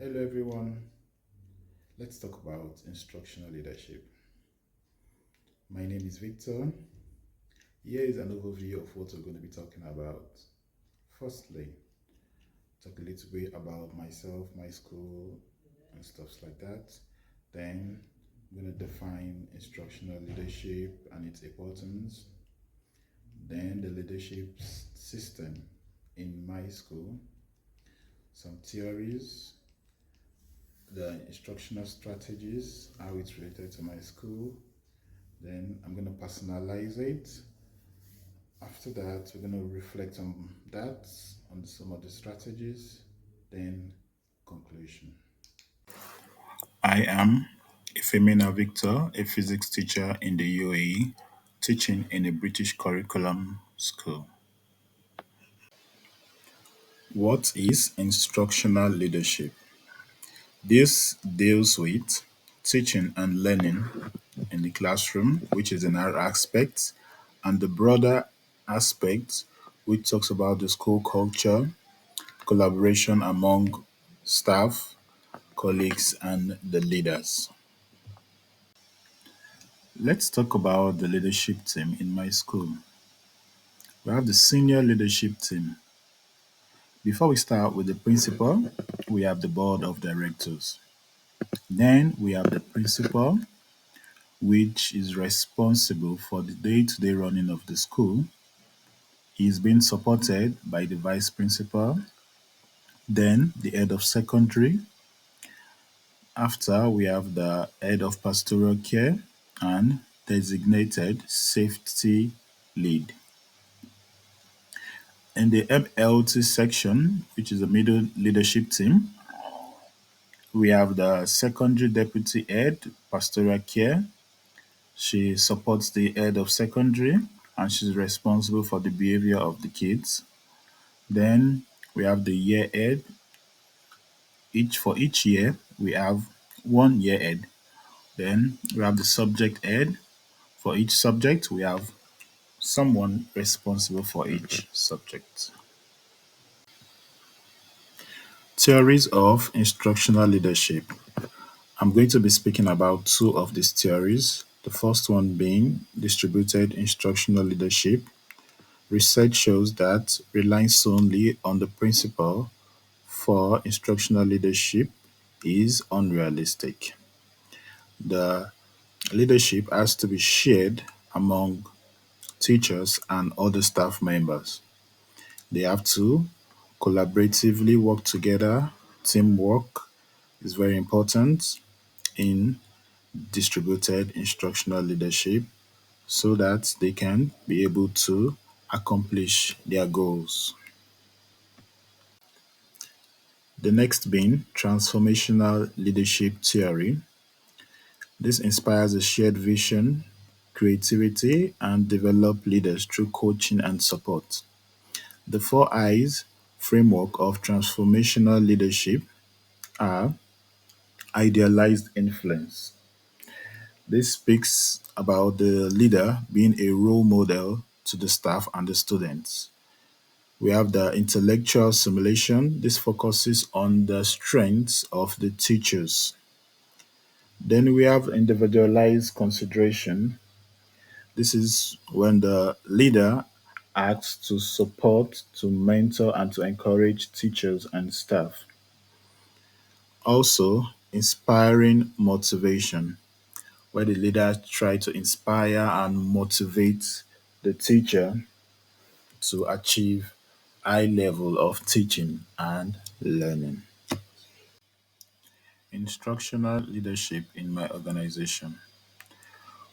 Hello everyone. Let's talk about instructional leadership. My name is Victor. Here is an overview of what we're going to be talking about. Firstly, talk a little bit about myself, my school, and stuff like that. Then, I'm going to define instructional leadership and its importance. Then, the leadership system in my school, some theories, the instructional strategies, how it's related to my school. Then I'm going to personalize it. After that, we're going to reflect on that, on some of the strategies, then conclusion. I am Ifemina Victor, a physics teacher in the UAE, teaching in a British curriculum school. What is instructional leadership? This deals with teaching and learning in the classroom, which is another aspect, and the broader aspect, which talks about the school culture, collaboration among staff, colleagues, and the leaders. Let's talk about the leadership team in my school. We have the senior leadership team. Before we start with the principal, we have the board of directors. Then we have the principal, which is responsible for the day to day running of the school. He is being supported by the vice principal, then the head of secondary. After, we have the head of pastoral care and designated safety lead. In the MLT section, which is the middle leadership team, we have the secondary deputy head, pastoral care. She supports the head of secondary and she's responsible for the behavior of the kids. Then we have the year head. For each year, we have one year head. Then we have the subject head. For each subject, we have someone responsible for each subject. Theories of instructional leadership. I'm going to be speaking about two of these theories. The first one being distributed instructional leadership. Research shows that relying solely on the principal for instructional leadership is unrealistic. The leadership has to be shared among teachers and other staff members. They have to collaboratively work together. Teamwork is very important in distributed instructional leadership so that they can be able to accomplish their goals. The next being transformational leadership theory. This inspires a shared vision, creativity, and develop leaders through coaching and support. The four I's framework of transformational leadership are idealized influence. This speaks about the leader being a role model to the staff and the students. We have the intellectual simulation. This focuses on the strengths of the teachers. Then we have individualized consideration. This is when the leader acts to support, to mentor, and to encourage teachers and staff. Also, inspiring motivation, where the leader try to inspire and motivate the teacher to achieve high level of teaching and learning. Instructional leadership in my organization.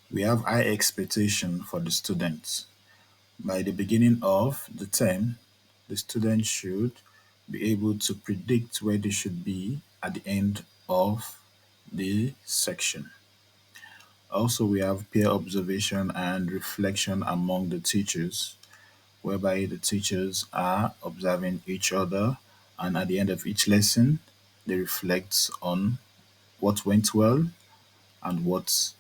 We have high expectation for the students. By the beginning of the term, the students should be able to predict where they should be at the end of the section. Also, we have peer observation and reflection among the teachers, whereby the teachers are observing each other and at the end of each lesson, they reflect on what went well and what's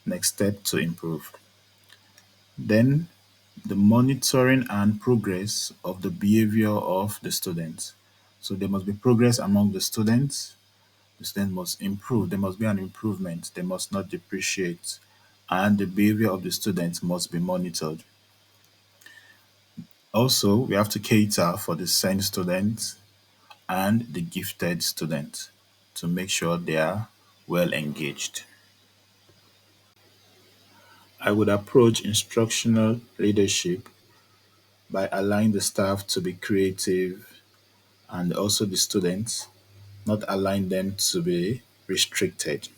next step to improve. Then the monitoring and progress of the behavior of the students. So there must be progress among the students The student must improve. There must be an improvement. They must not depreciate. And the behavior of the students must be monitored. Also, we have to cater for the sane students and the gifted students to make sure they are well engaged. I would approach instructional leadership by allowing the staff to be creative and also the students, not allowing them to be restricted.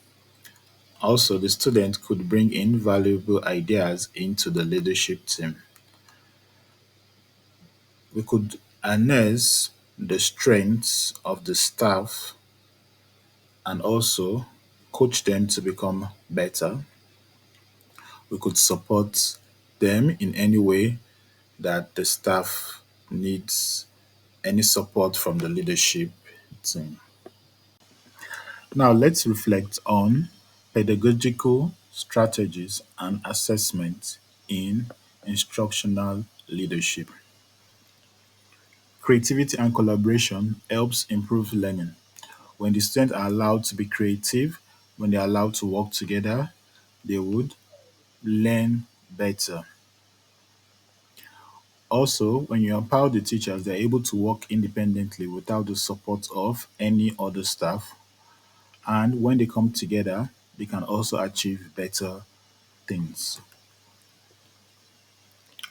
Also, the student could bring in valuable ideas into the leadership team. We could harness the strengths of the staff and also coach them to become better. We could support them in any way that the staff needs any support from the leadership team. Now, let's reflect on pedagogical strategies and assessment in instructional leadership. Creativity and collaboration helps improve learning. When the students are allowed to be creative, when they're allowed to work together, they would learn better. Also, when you empower the teachers, they're able to work independently without the support of any other staff. And when they come together, they can also achieve better things.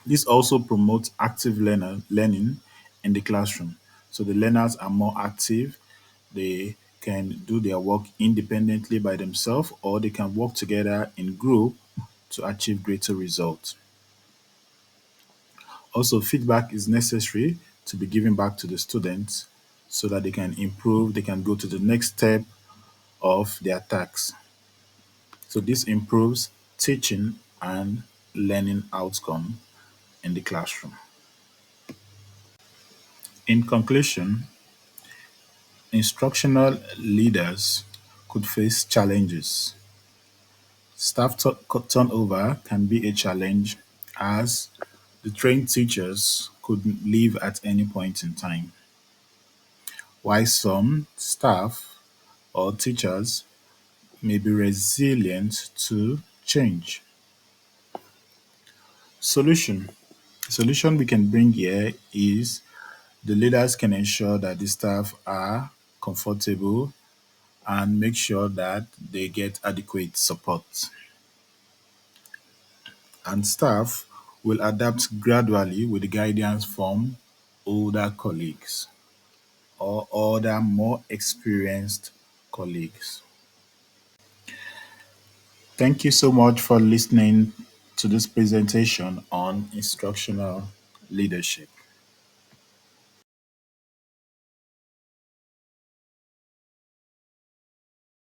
This also promotes active learning in the classroom. So the learners are more active, they can do their work independently by themselves, or they can work together in group to achieve greater results. Also, feedback is necessary to be given back to the students so that they can improve, they can go to the next step of their tasks. So this improves teaching and learning outcome in the classroom. In conclusion, instructional leaders could face challenges. Staff turnover can be a challenge as the trained teachers could leave at any point in time, while some staff or teachers may be resilient to change. Solution. Solution we can bring here is the leaders can ensure that the staff are comfortable and make sure that they get adequate support. And staff will adapt gradually with the guidance from older colleagues or other more experienced colleagues. Thank you so much for listening to this presentation on instructional leadership.